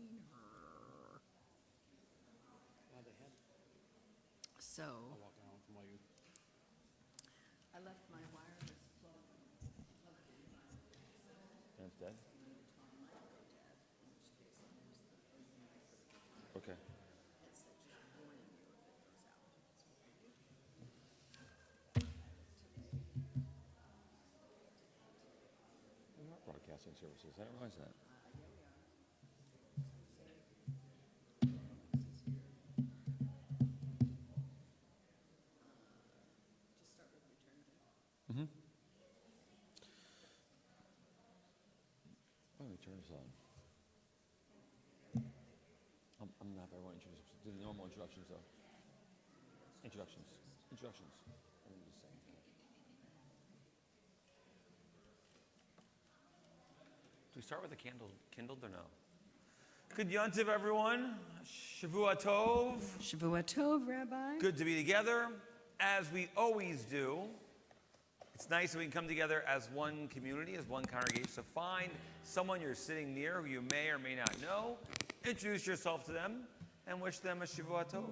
seen her. So I left my wireless plug plugged in. And it's dead? Okay. We're not broadcasting services. I didn't realize that. Just start with return. Mm-hmm. Why don't we turn this on? I'm not very well introduced. Do the normal introductions, though. Introductions. I'm just saying. Do we start with the kindled or no? Good Yontiv, everyone. Shavua Tov. Shavua Tov, Rabbi. Good to be together, as we always do. It's nice that we can come together as one community, as one congregation. So find someone you're sitting near who you may or may not know. Introduce yourself to them and wish them a Shavua Tov.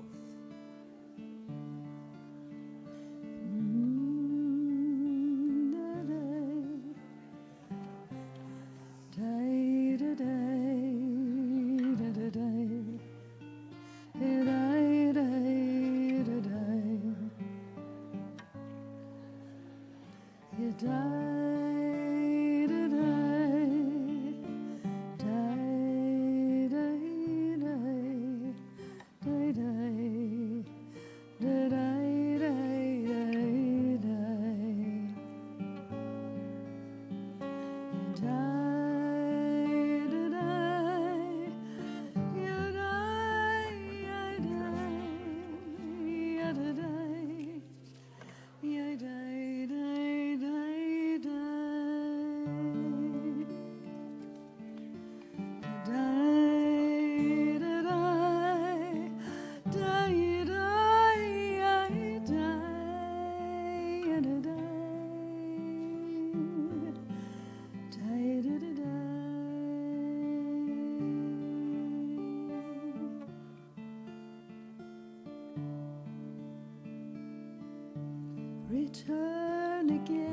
Return again.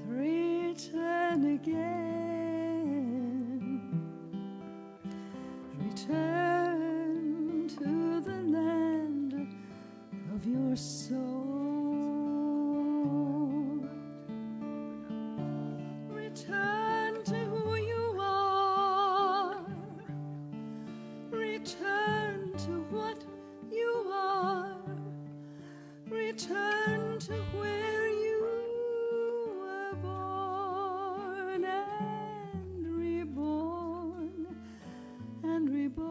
Return again. Return to the land of your soul. Return to who you are. Return to what you are. Return to where you were born and reborn and reborn.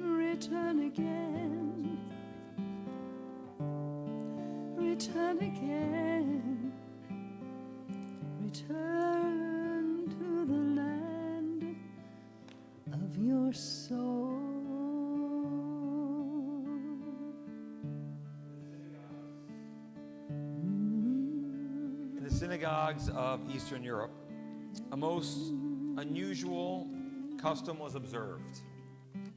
Return again. Return again. Return to the land of your soul. In the synagogues of Eastern Europe, a most unusual custom was observed.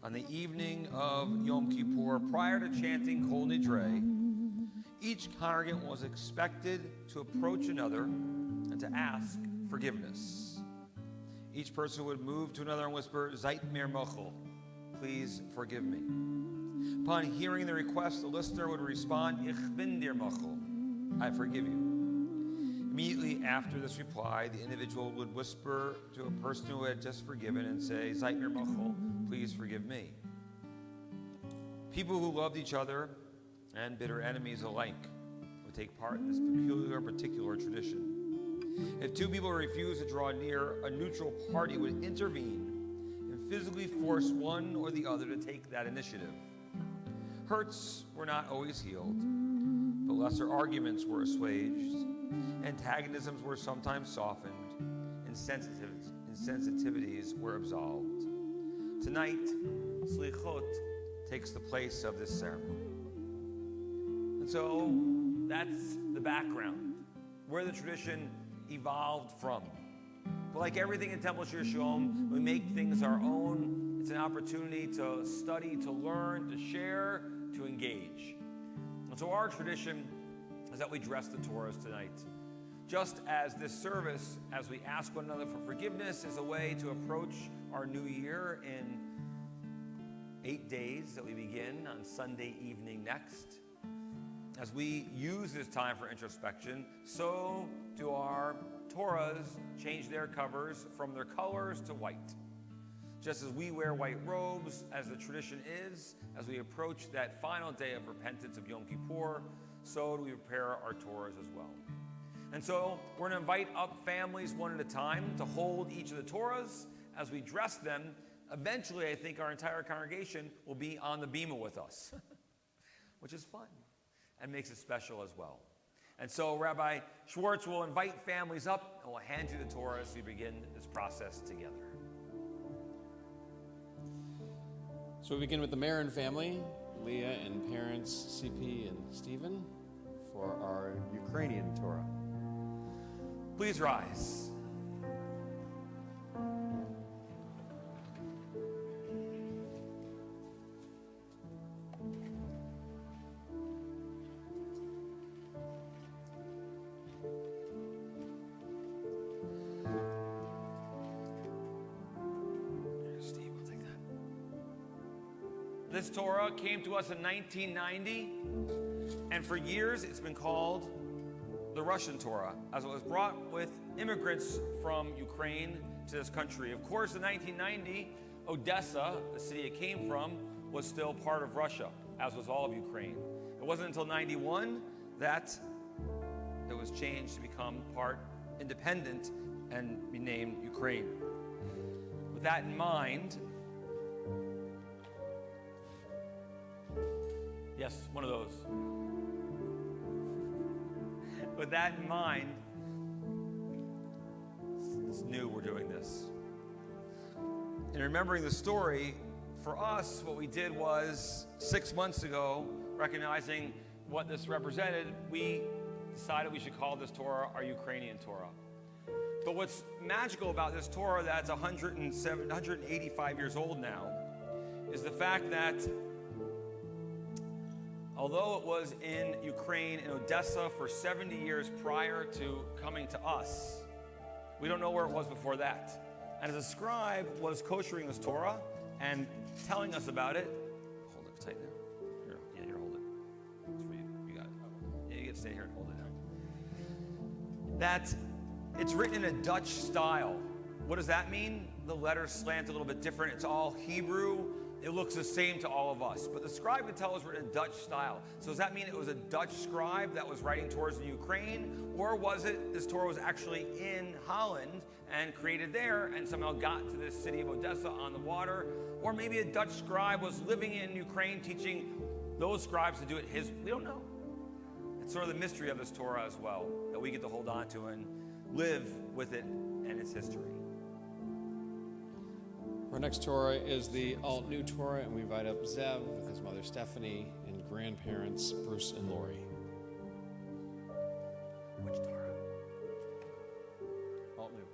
On the evening of Yom Kippur, prior to chanting Kol Nidre, each congregant was expected to approach another and to ask forgiveness. Each person would move to another and whisper, Zait mir mochel, please forgive me. Upon hearing the request, the listener would respond, Ich bin dir mochel, I forgive you. Immediately after this reply, the individual would whisper to a person who had just forgiven and say, Zait mir mochel, please forgive me. People who loved each other and bitter enemies alike would take part in this particular tradition. If two people refused to draw near, a neutral party would intervene and physically force one or the other to take that initiative. Hurts were not always healed, but lesser arguments were assuaged, antagonisms were sometimes softened, and sensitivities were absolved. Tonight, Selichot takes the place of this ceremony. So that's the background, where the tradition evolved from. But like everything in Temple Shir Shalom, we make things our own. It's an opportunity to study, to learn, to share, to engage. And so our tradition is that we dress the Torahs tonight. Just as this service, as we ask one another for forgiveness, is a way to approach our new year in 8 days that we begin on Sunday evening next. As we use this time for introspection, so do our Torahs change their covers from their colors to white. Just as we wear white robes, as the tradition is, as we approach that final day of repentance of Yom Kippur, so do we prepare our Torahs as well. And so we're going to invite up families one at a time to hold each of the Torahs as we dress them. Eventually, I think our entire congregation will be on the bima with us, which is fun and makes it special as well. And so Rabbi Schwartz will invite families up and will hand you the Torah as we begin this process together. So we begin with the Marin family, Leah and parents CP and Stephen, for our Ukrainian Torah. Please rise. Steve, I'll take that. This Torah came to us in 1990, and for years it's been called the Russian Torah, as it was brought with immigrants from Ukraine to this country. Of course, in 1990, Odessa, the city it came from, was still part of Russia, as was all of Ukraine. It wasn't until 91 that it was changed to become part independent and be named Ukraine. With that in mind, yes, one of those. With that in mind, it's new we're doing this. In remembering the story, for us, what we did was 6 months ago, recognizing what this represented, we decided we should call this Torah our Ukrainian Torah. But what's magical about this Torah that's 185 years old now is the fact that although it was in Ukraine, in Odessa, for 70 years prior to coming to us, we don't know where it was before that. And as a scribe was koshering this Torah and telling us about it, hold it tight there. Here, hold it. It's for you. You got it. Yeah, you get to stay here and hold it now. That it's written in a Dutch style. What does that mean? The letters slant a little bit different. It's all Hebrew. It looks the same to all of us. But the scribe could tell us we're in a Dutch style. So does that mean it was a Dutch scribe that was writing Torahs in Ukraine? Or was it this Torah was actually in Holland and created there and somehow got to this city of Odessa on the water? Or maybe a Dutch scribe was living in Ukraine teaching those scribes to do it we don't know. It's sort of the mystery of this Torah as well, that we get to hold on to and live with it and its history. Our next Torah is the Alt New Torah, and we invite up Zev with his mother Stephanie and grandparents Bruce and Lori. Which Torah? Alt New.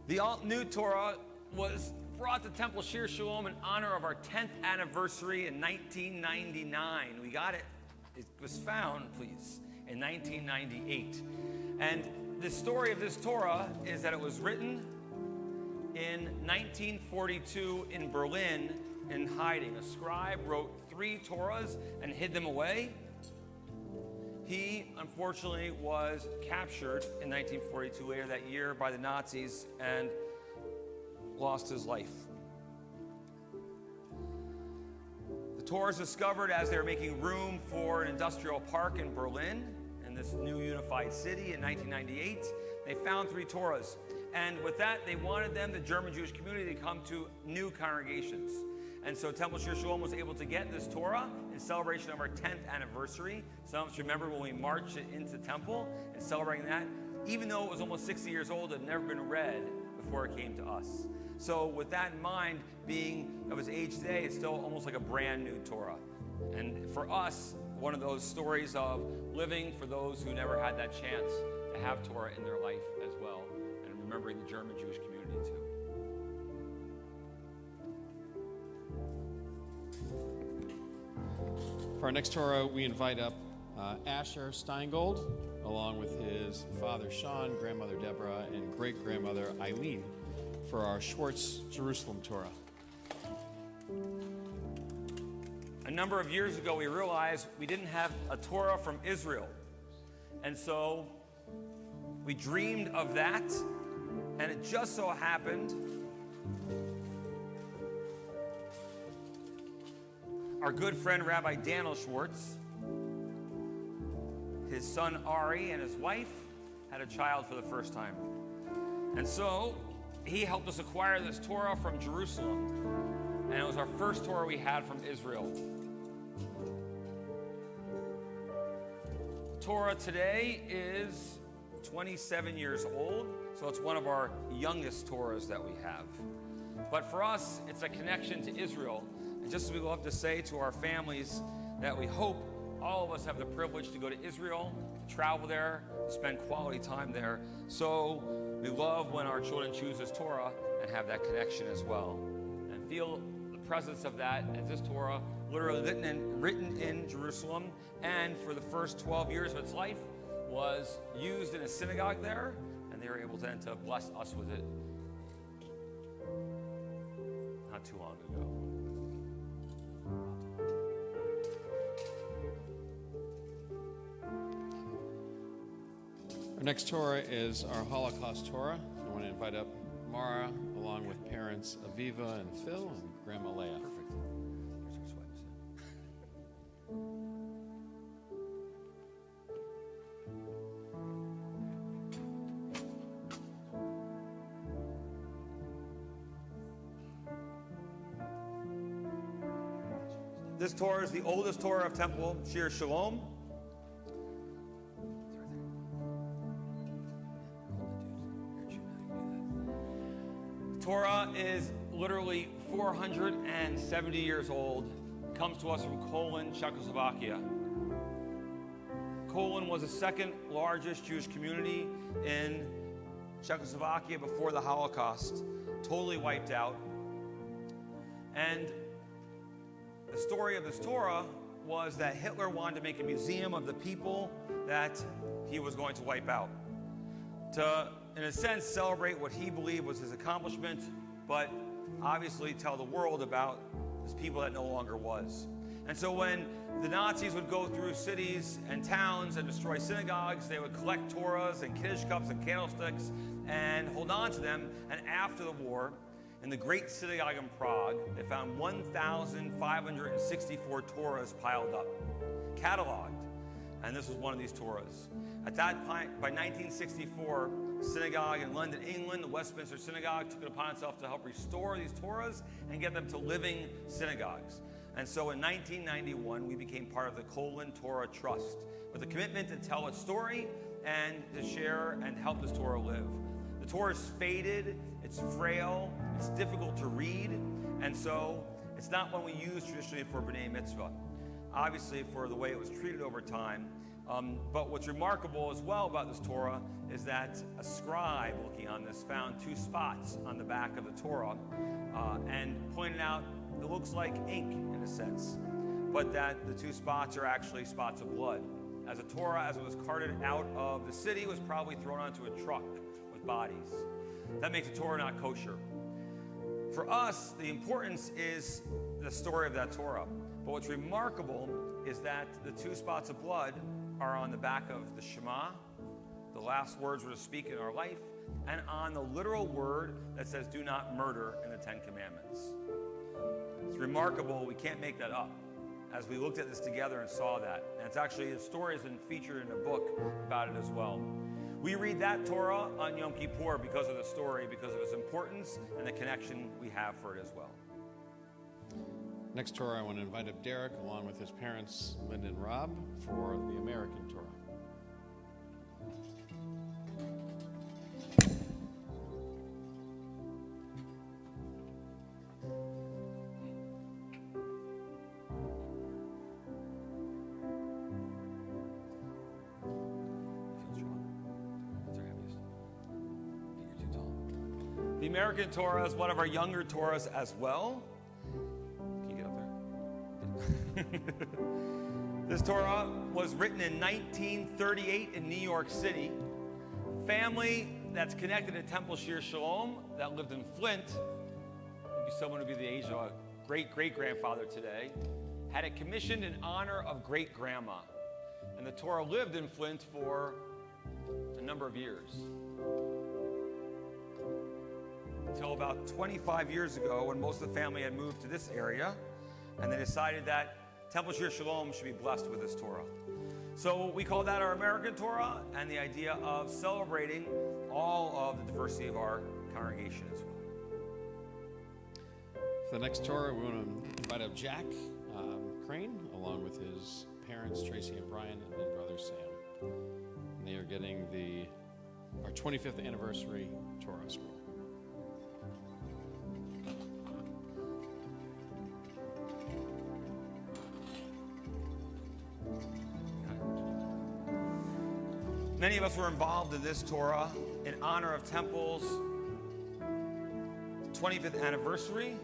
The Alt New Torah was brought to Temple Shir Shalom in honor of our 10th anniversary in 1999. We got it. It was found, please, in 1998. And the story of this Torah is that it was written in 1942 in Berlin in hiding. A scribe wrote 3 Torahs and hid them away. He, unfortunately, was captured in 1942 later that year by the Nazis and lost his life. The Torahs discovered as they were making room for an industrial park in Berlin, in this new unified city in 1998, they found 3 Torahs. And with that, they wanted the German Jewish community, to come to new congregations. And so Temple Shir Shalom was able to get this Torah in celebration of our 10th anniversary. Some of us remember when we marched it into Temple and celebrating that. Even though it was almost 60 years old, it had never been read before it came to us. So with that in mind, being of its age today, it's still almost like a brand new Torah. And for us, one of those stories of living for those who never had that chance to have Torah in their life as well, and remembering the German Jewish community too. For our next Torah, we invite up Asher Steingold, along with his father Sean, grandmother Deborah, and great-grandmother Eileen for our Schwartz Jerusalem Torah. A number of years ago, we realized we didn't have a Torah from Israel. And so we dreamed of that, and it just so happened our good friend Rabbi Daniel Schwartz, his son Ari and his wife had a child for the first time. And so he helped us acquire this Torah from Jerusalem. And it was our first Torah we had from Israel. Torah today is 27 years old, so it's one of our youngest Torahs that we have. But for us, it's a connection to Israel. And just as we love to say to our families that we hope all of us have the privilege to go to Israel, to travel there, to spend quality time there. So we love when our children choose this Torah and have that connection as well. And feel the presence of that as this Torah literally written in Jerusalem, and for the first 12 years of its life was used in a synagogue there, and they were able then to bless us with it not too long ago. Our next Torah is our Holocaust Torah. I want to invite up Mara, along with parents Aviva and Phil, and Grandma Leah. Perfect. Here's our sweaters. This Torah is the oldest Torah of Temple Shir Shalom. Torah is literally 470 years old. Comes to us from Poland, Czechoslovakia. Poland was the second largest Jewish community in Czechoslovakia before the Holocaust. Totally wiped out. And the story of this Torah was that Hitler wanted to make a museum of the people that he was going to wipe out. To, in a sense, celebrate what he believed was his accomplishment, but obviously tell the world about this people that no longer was. And so when the Nazis would go through cities and towns and destroy synagogues, they would collect Torahs and Kiddush cups and candlesticks and hold on to them. And after the war, in the Great Synagogue in Prague, they found 1,564 Torahs piled up, cataloged. And this was one of these Torahs. At that point, by 1964, synagogue in London, England, the Westminster Synagogue, took it upon itself to help restore these Torahs and get them to living synagogues. And so in 1991, we became part of the Colon Torah Trust with a commitment to tell its story and to share and help this Torah live. The Torah is faded, it's frail, it's difficult to read, and so it's not one we use traditionally for B'nai Mitzvah. Obviously, for the way it was treated over time. But what's remarkable as well about this Torah is that a scribe looking on this found two spots on the back of the Torah and pointed out it looks like ink in a sense, but that the two spots are actually spots of blood. As a Torah, as it was carted out of the city, was probably thrown onto a truck with bodies. That makes the Torah not kosher. For us, the importance is the story of that Torah. But what's remarkable is that the two spots of blood are on the back of the Shema, the last words we're to speak in our life, and on the literal word that says, do not murder in the Ten Commandments. It's remarkable. We can't make that up. As we looked at this together and saw that. And it's actually, the story has been featured in a book about it as well. We read that Torah on Yom Kippur because of the story, because of its importance and the connection we have for it as well. Next Torah, I want to invite up Derek, along with his parents, Linda and Rob, for the American Torah. The American Torah is one of our younger Torahs as well. Can you get up there? This Torah was written in 1938 in New York City. Family that's connected to Temple Shir Shalom that lived in Flint, maybe someone would be the age of a great-great-grandfather today, had it commissioned in honor of great-grandma. And the Torah lived in Flint for a number of years. Until about 25 years ago, when most of the family had moved to this area, and they decided that Temple Shir Shalom should be blessed with this Torah. So we call that our American Torah, and the idea of celebrating all of the diversity of our congregation as well. For the next Torah, we want to invite up Jack Crane, along with his parents, Tracy and Brian, and brother Sam. And they are getting our 25th anniversary Torah scroll. Many of us were involved in this Torah in honor of Temple's 25th anniversary,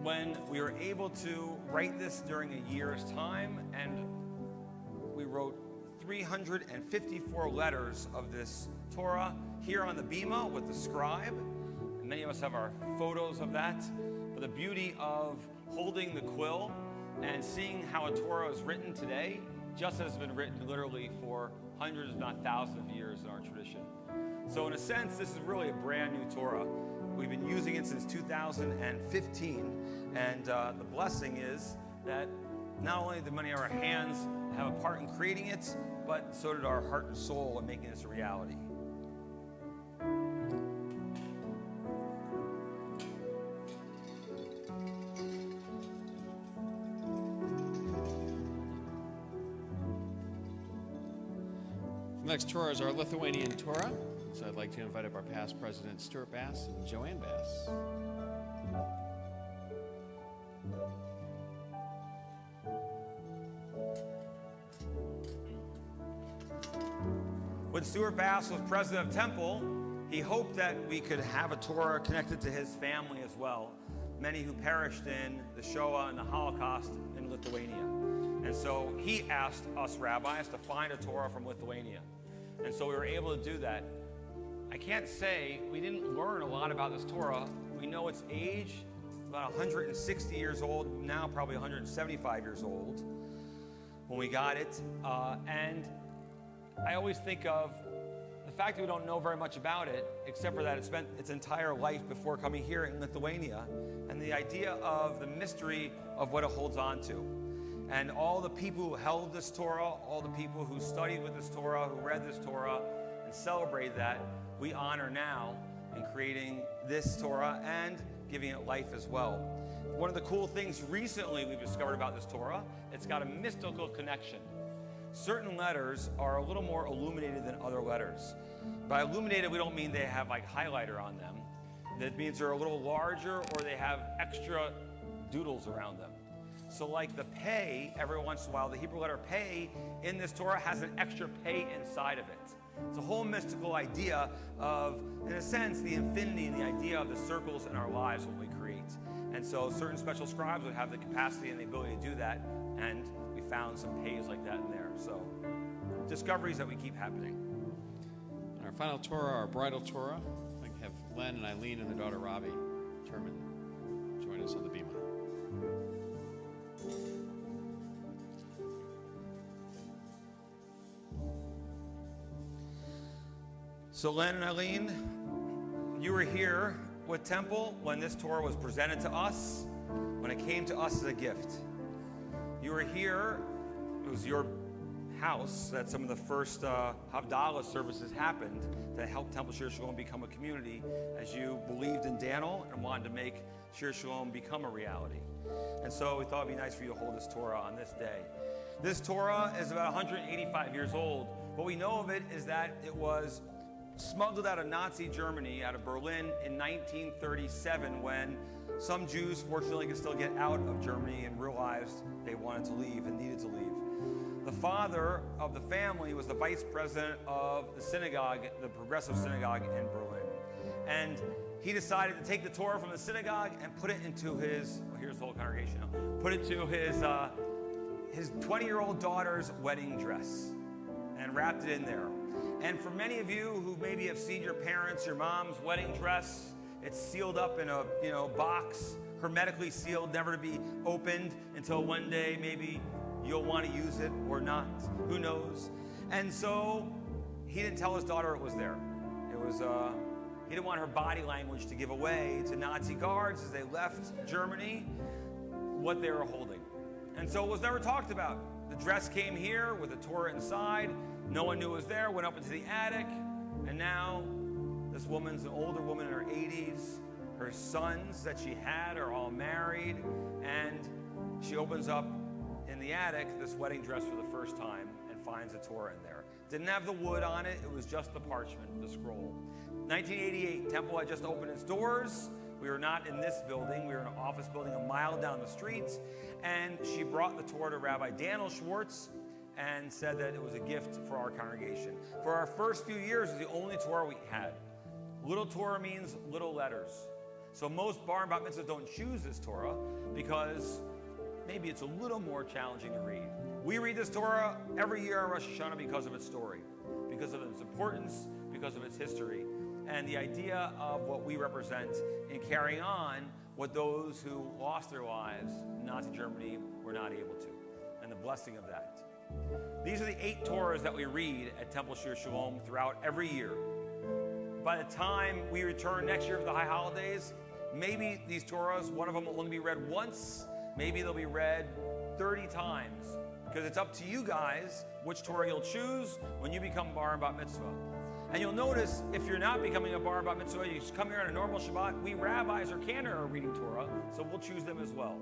when we were able to write this during a year's time, and we wrote 354 letters of this Torah here on the Bima with the scribe. And many of us have our photos of that. But the beauty of holding the quill and seeing how a Torah is written today, just as has been written literally for hundreds, if not thousands of years in our tradition. So in a sense, this is really a brand new Torah. We've been using it since 2015, and the blessing is that not only did many of our hands have a part in creating it, but so did our heart and soul in making this a reality. The next Torah is our Lithuanian Torah. So I'd like to invite up our past president, Stuart Bass and Joanne Bass. When Stuart Bass was president of Temple, he hoped that we could have a Torah connected to his family as well, many who perished in the Shoah and the Holocaust in Lithuania. And so he asked us rabbis to find a Torah from Lithuania. And so we were able to do that. I can't say we didn't learn a lot about this Torah. We know its age, about 160 years old, now probably 175 years old when we got it. And I always think of the fact that we don't know very much about it, except for that it spent its entire life before coming here in Lithuania, and the idea of the mystery of what it holds on to. And all the people who held this Torah, all the people who studied with this Torah, who read this Torah, and celebrate that, we honor now in creating this Torah and giving it life as well. One of the cool things recently we've discovered about this Torah, it's got a mystical connection. Certain letters are a little more illuminated than other letters. By illuminated, we don't mean they have like highlighter on them. That means they're a little larger or they have extra doodles around them. So like the pei, every once in a while, the Hebrew letter pei in this Torah has an extra pei inside of it. It's a whole mystical idea of, in a sense, the infinity and the idea of the circles in our lives, what we create. And so certain special scribes would have the capacity and the ability to do that, and we found some peis like that in there. So discoveries that we keep happening. And our final Torah, our bridal Torah, I have Len and Eileen and their daughter Robbie Terman join us on the Bima. So Len and Eileen, you were here with Temple when this Torah was presented to us, when it came to us as a gift. You were here, it was your house that some of the first Havdalah services happened that helped Temple Shir Shalom become a community as you believed in Daniel and wanted to make Shir Shalom become a reality. And so we thought it'd be nice for you to hold this Torah on this day. This Torah is about 185 years old. What we know of it is that it was smuggled out of Nazi Germany, out of Berlin in 1937, when some Jews fortunately could still get out of Germany and realized they wanted to leave and needed to leave. The father of the family was the vice president of the synagogue, the Progressive Synagogue in Berlin. And he decided to take the Torah from the synagogue and put it into his, well, here's the whole congregation now, put it to his 20-year-old daughter's wedding dress and wrapped it in there. And for many of you who maybe have seen your parents, your mom's wedding dress, it's sealed up in a box, hermetically sealed, never to be opened until one day maybe you'll want to use it or not. Who knows? And so he didn't tell his daughter it was there. It was he didn't want her body language to give away to Nazi guards as they left Germany what they were holding. And so it was never talked about. The dress came here with the Torah inside. No one knew it was there, went up into the attic, and now this woman's an older woman in her 80s. Her sons that she had are all married, and she opens up in the attic this wedding dress for the first time and finds the Torah in there. Didn't have the wood on it, it was just the parchment, the scroll. 1988, Temple had just opened its doors. We were not in this building, we were in an office building a mile down the street, and she brought the Torah to Rabbi Daniel Schwartz and said that it was a gift for our congregation. For our first few years, it was the only Torah we had. Little Torah means little letters. So most bar and bat mitzvahs don't choose this Torah because maybe it's a little more challenging to read. We read this Torah every year on Rosh Hashanah because of its story, because of its importance, because of its history, and the idea of what we represent in carrying on what those who lost their lives in Nazi Germany were not able to, and the blessing of that. These are the 8 Torahs that we read at Temple Shir Shalom throughout every year. By the time we return next year for the high holidays, maybe these Torahs, one of them will only be read once, maybe they'll be read 30 times, because it's up to you guys which Torah you'll choose when you become bar and bat mitzvah. And you'll notice, if you're not becoming a bar and bat mitzvah, you just come here on a normal Shabbat, we rabbis or cantor are reading Torah, so we'll choose them as well.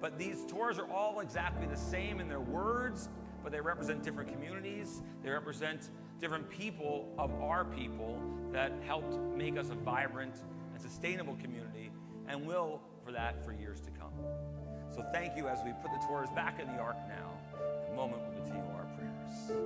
But these Torahs are all exactly the same in their words, but they represent different communities. They represent different people of our people that helped make us a vibrant and sustainable community, and will for that for years to come. So thank you as we put the Torahs back in the ark now. In a moment, we'll continue our prayers.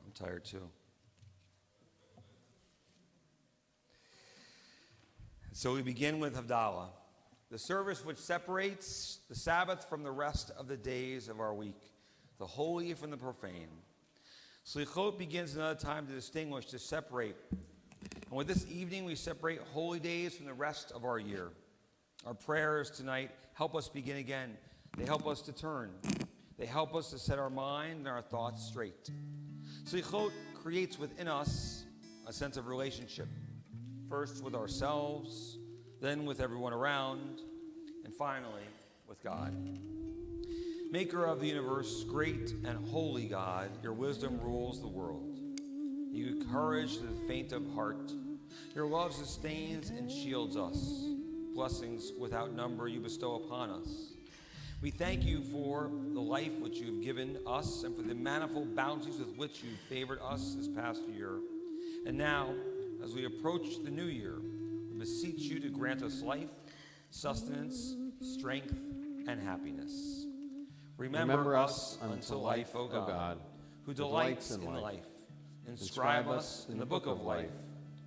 I'm tired too. So we begin with Havdalah, the service which separates the Sabbath from the rest of the days of our week, the holy from the profane. Selichot begins another time to distinguish, to separate. And with this evening, we separate holy days from the rest of our year. Our prayers tonight help us begin again. They help us to turn. They help us to set our mind and our thoughts straight. Selichot creates within us a sense of relationship, first with ourselves, then with everyone around, and finally with God. Maker of the universe, great and holy God, your wisdom rules the world. You encourage the faint of heart. Your love sustains and shields us. Blessings without number you bestow upon us. We thank you for the life which you have given us and for the manifold bounties with which you favored us this past year. And now, as we approach the new year, we beseech you to grant us life, sustenance, strength, and happiness. Remember us unto life, O God, who delights in life. Inscribe us in the book of life,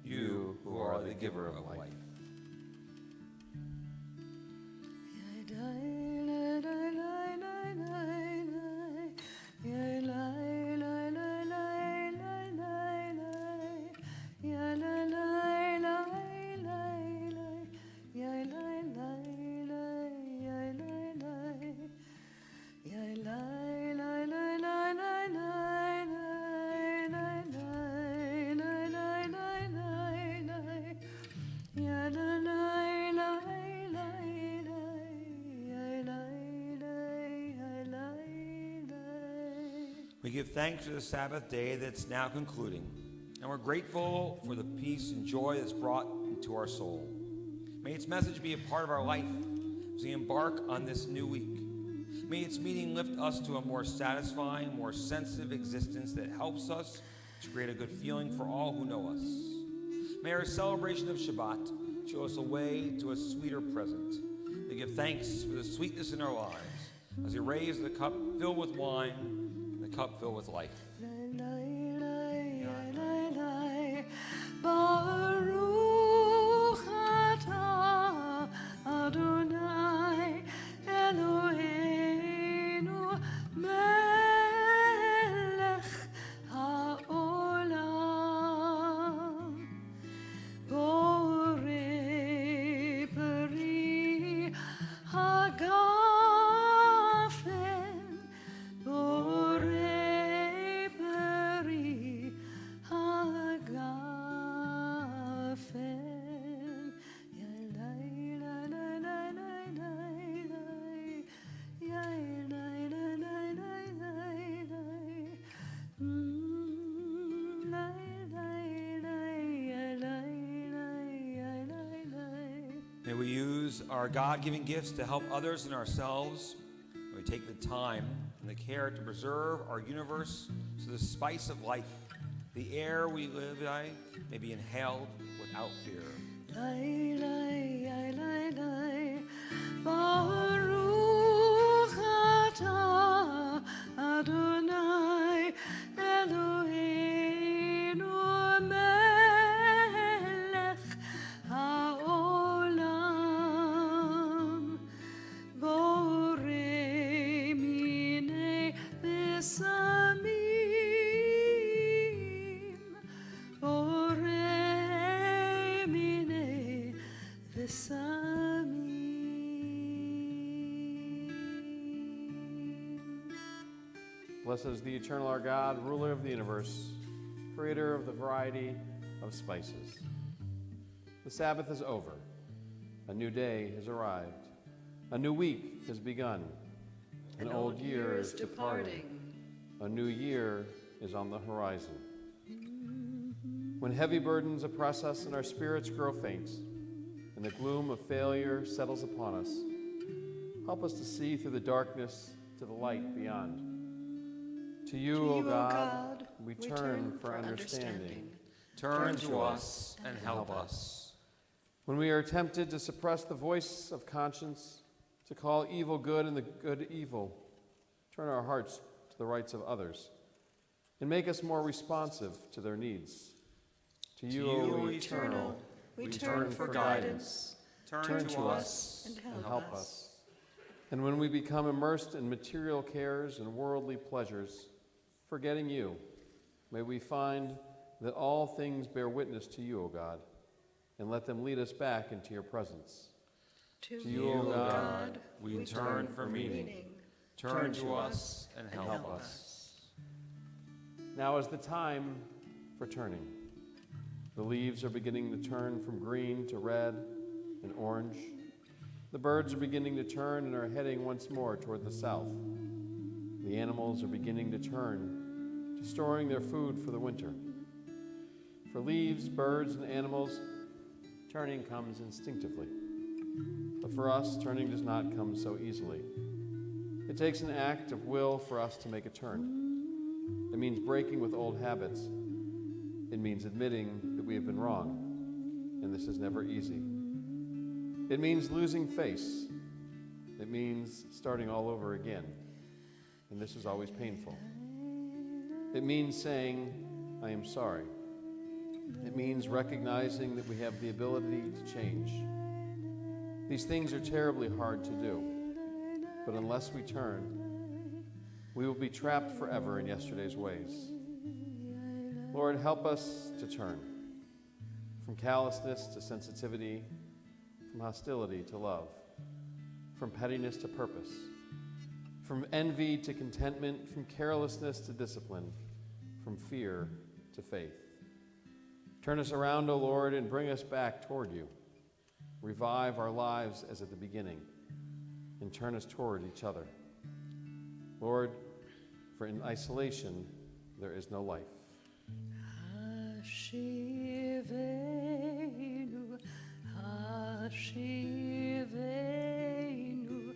you who are the giver of life. We give thanks for the Sabbath day that's now concluding, and we're grateful for the peace and joy that's brought into our soul. May its message be a part of our life as we embark on this new week. May its meaning lift us to a more satisfying, more sensitive existence that helps us to create a good feeling for all who know us. May our celebration of Shabbat show us a way to a sweeter present. We give thanks for the sweetness in our lives as we raise the cup filled with wine, the cup filled with life. Baruch atah Adonai Eloheinu melech haolam borei peri hagafen borei peri hagafen ya la la la la la la ya la la la la la May we use our God-given gifts to help others and ourselves. May we take the time and the care to preserve our universe so the spice of life, the air we live by, may be inhaled without fear. Baruch atah Adonai Eloheinu melech haolam borei minei besamim borei minei besamim. Blessed is the eternal our God, ruler of the universe, creator of the variety of spices. The Sabbath is over. A new day has arrived. A new week has begun. An old year is departing. A new year is on the horizon. When heavy burdens oppress us and our spirits grow faint, and the gloom of failure settles upon us, help us to see through the darkness to the light beyond. To you, O God, we turn for understanding. Turn to us and help us. When we are tempted to suppress the voice of conscience, to call evil good and the good evil, turn our hearts to the rights of others, and make us more responsive to their needs. To you, O eternal, we turn for guidance. Turn to us and help us. And when we become immersed in material cares and worldly pleasures, forgetting you, may we find that all things bear witness to you, O God, and let them lead us back into your presence. To you, O God, we turn for meaning. Turn to us and help us. Now is the time for turning. The leaves are beginning to turn from green to red and orange. The birds are beginning to turn and are heading once more toward the south. The animals are beginning to turn to storing their food for the winter. For leaves, birds, and animals, turning comes instinctively. But for us, turning does not come so easily. It takes an act of will for us to make a turn. It means breaking with old habits. It means admitting that we have been wrong, and this is never easy. It means losing face. It means starting all over again, and this is always painful. It means saying, I am sorry. It means recognizing that we have the ability to change. These things are terribly hard to do, but unless we turn, we will be trapped forever in yesterday's ways. Lord, help us to turn from callousness to sensitivity, from hostility to love, from pettiness to purpose, from envy to contentment, from carelessness to discipline, from fear to faith. Turn us around, O Lord, and bring us back toward you. Revive our lives as at the beginning, and turn us toward each other. Lord, for in isolation there is no life. Hashivenu, Hashivenu,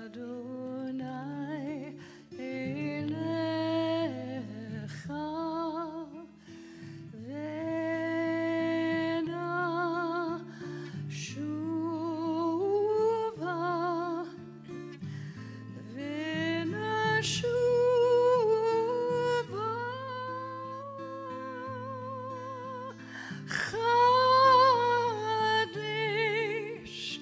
Adonai Elecha, Vena Shuva, Vena Shuva. Chadesh,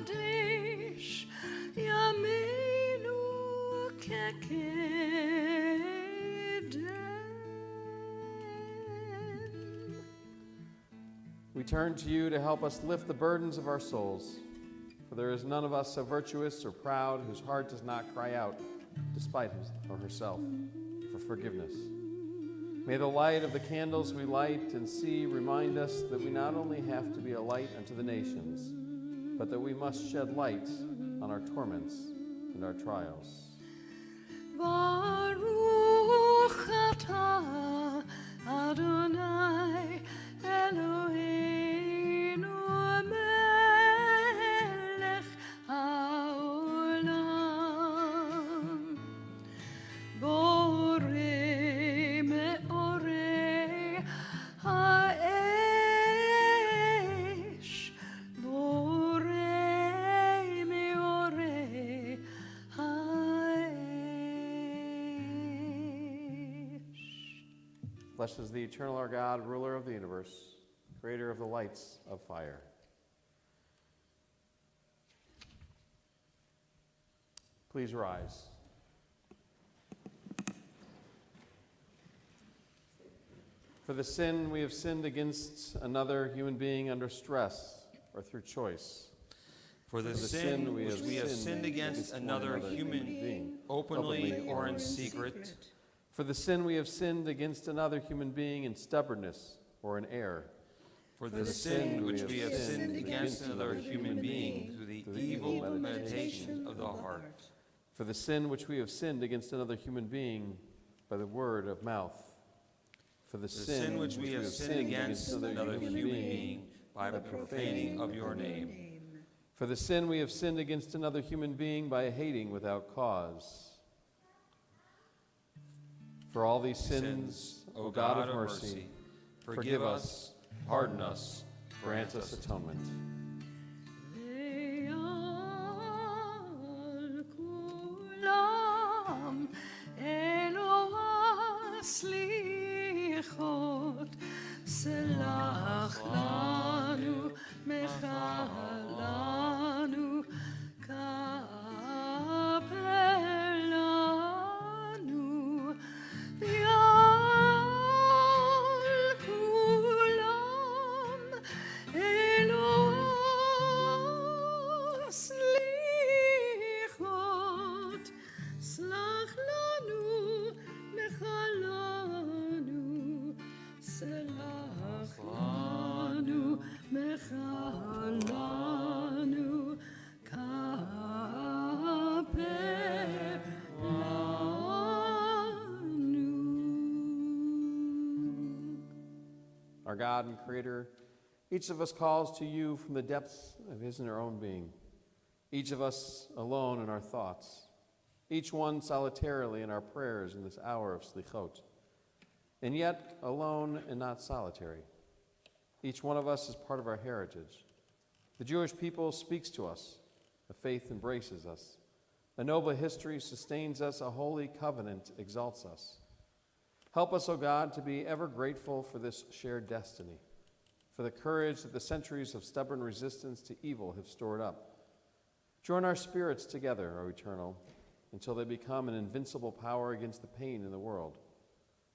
Chadesh, Yameinu Kekedem. We turn to you to help us lift the burdens of our souls, for there is none of us so virtuous or proud whose heart does not cry out, despite him or herself, for forgiveness. May the light of the candles we light and see remind us that we not only have to be a light unto the nations, but that we must shed light on our torments and our trials. Baruch atah Adonai Eloheinu melech haolam. Borei meorei ha'esh, borei meorei ha'esh. Blessed is the eternal our God, ruler of the universe, creator of the lights of fire. Please rise. For the sin we have sinned against another human being under stress or through choice. For the sin which we have sinned against another human being, openly or in secret. For the sin we have sinned against another human being in stubbornness or in error. For the sin which we have sinned against another human being through the evil meditations of the heart. For the sin which we have sinned against another human being by the word of mouth. For the sin which we have sinned against another human being by the profaning of your name. For the sin we have sinned against another human being by hating without cause. For all these sins, O God of mercy, forgive us, pardon us, grant us atonement. Ve'al kulam Elo aslichot, Selach lanu mechalanu kapelanu. Ve'al kulam Elo aslichot, Slach lanu mechalanu לנו כפר Our God and Creator, each of us calls to you from the depths of his and her own being. Each of us alone in our thoughts. Each one solitarily in our prayers in this hour of Selichot. And yet alone and not solitary. Each one of us is part of our heritage. The Jewish people speaks to us. A faith embraces us. A noble history sustains us. A holy covenant exalts us. Help us, O God, to be ever grateful for this shared destiny, for the courage that the centuries of stubborn resistance to evil have stored up. Join our spirits together, O Eternal, until they become an invincible power against the pain in the world.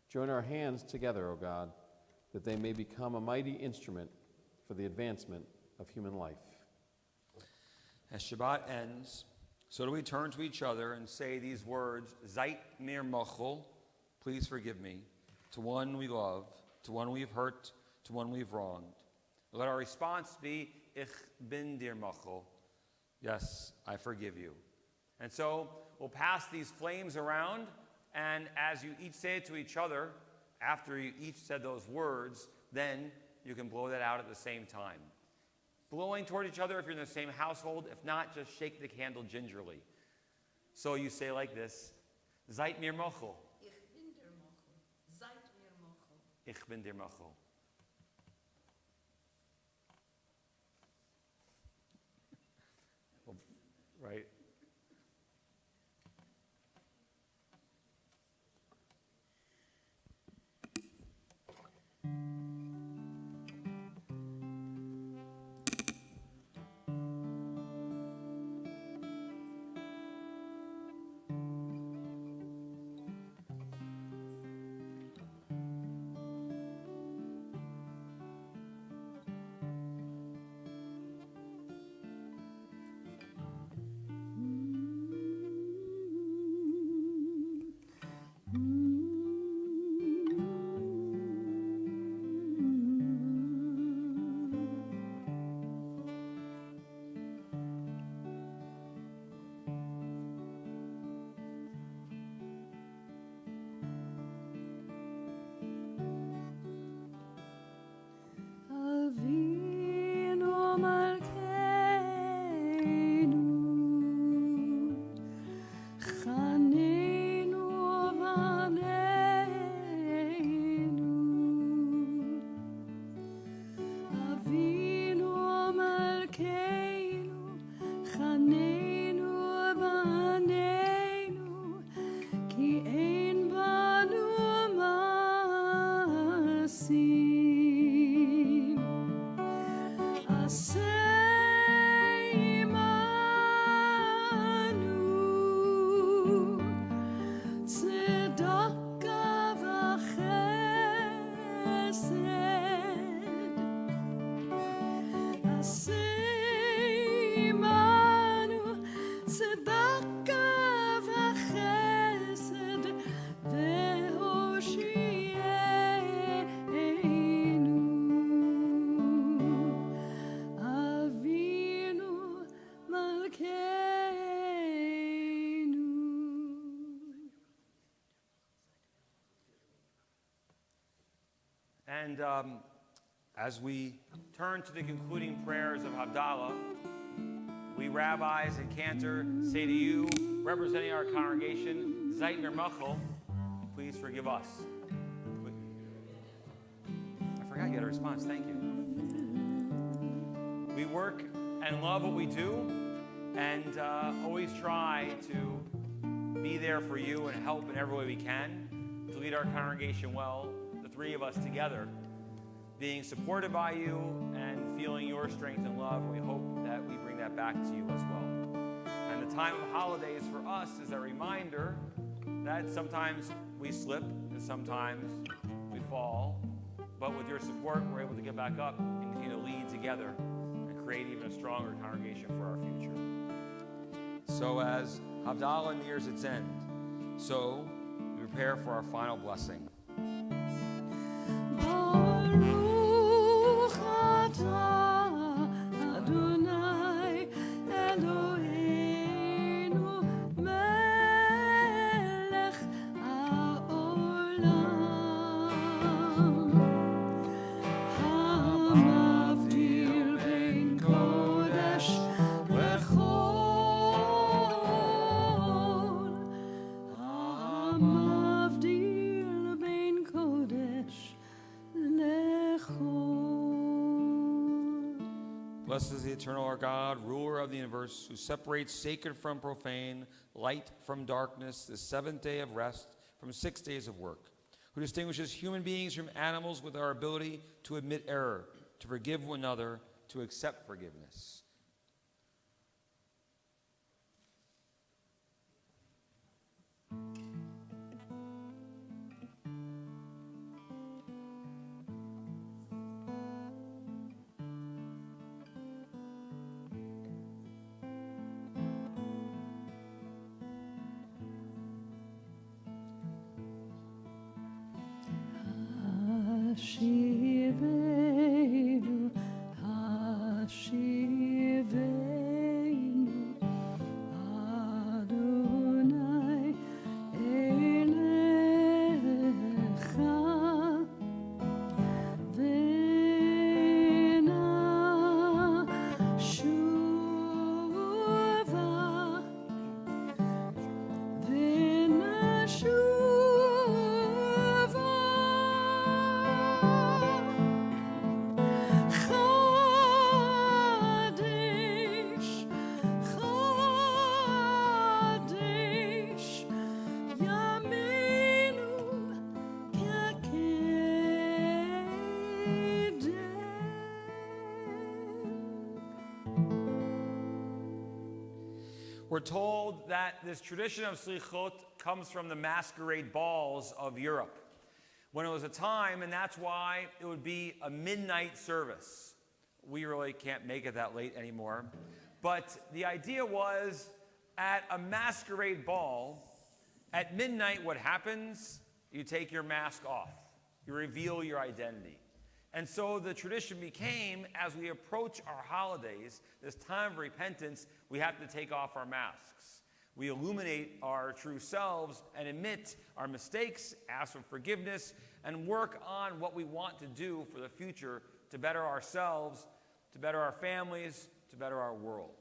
Join our hands together, O God, that they may become a mighty instrument for the advancement of human life. As Shabbat ends, so do we turn to each other and say these words, Zait mir mochel, please forgive me, to one we love, to one we've hurt, to one we've wronged. Let our response be, Ich bin dir mochel, yes, I forgive you. And so we'll pass these flames around, and as you each say it to each other, after you each said those words, then you can blow that out at the same time. Blowing toward each other if you're in the same household. If not, just shake the candle gingerly. So you say like this, Zait mir mochel. Ich bin der Mochel. Seid mir Mochel. Ich bin dir mochel. Right? Avinu Malkeinu, Chanenu Baneinu. Avinu Malkeinu, Chanenu Baneinu, Ki ein banu maasim. And as we turn to the concluding prayers of Havdalah, we rabbis and cantor say to you, representing our congregation, Zait mir mochel, please forgive us. I forgot you had a response, thank you. We work and love what we do, and always try to be there for you and help in every way we can to lead our congregation well, the three of us together, being supported by you and feeling your strength and love. We hope that we bring that back to you as well. And the time of holidays for us is a reminder that sometimes we slip and sometimes we fall, but with your support, we're able to get back up and continue to lead together and create even a stronger congregation for our future. So as Havdalah nears its end, so we prepare for our final blessing. Baruch atah Blessed is the eternal our God, ruler of the universe, who separates sacred from profane, light from darkness, the seventh day of rest from 6 days of work, who distinguishes human beings from animals with our ability to admit error, to forgive one another, to accept forgiveness. Hashivenu, Hashivenu, Adonai Elecha, V'nashuva, Chadesh, Chadesh, Yameinu K'Kedem. We're told that this tradition of Selichot comes from the masquerade balls of Europe, when it was a time, and that's why it would be a midnight service. We really can't make it that late anymore. But the idea was, at a masquerade ball, at midnight what happens? You take your mask off. You reveal your identity. And so the tradition became, as we approach our holidays, this time of repentance, we have to take off our masks. We illuminate our true selves and admit our mistakes, ask for forgiveness, and work on what we want to do for the future to better ourselves, to better our families, to better our world.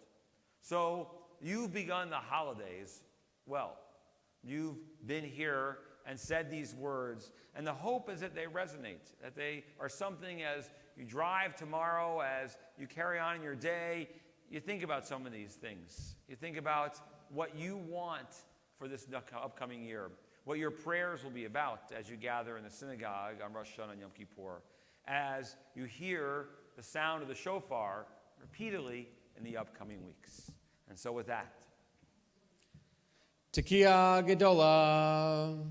So you've begun the holidays well. You've been here and said these words, and the hope is that they resonate, that they are something as you drive tomorrow, as you carry on in your day, you think about some of these things. You think about what you want for this upcoming year, what your prayers will be about as you gather in the synagogue on Rosh Hashanah and Yom Kippur, as you hear the sound of the shofar repeatedly in the upcoming weeks. And so with that, Tekiah Gedolah.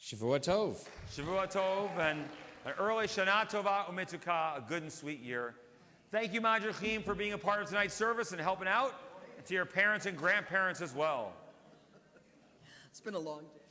Shavua Tov. Shavua Tov, and an early Shana Tova Umetuka, a good and sweet year. Thank you, Madrachim, for being a part of tonight's service and helping out, and to your parents and grandparents as well. It's been a long day.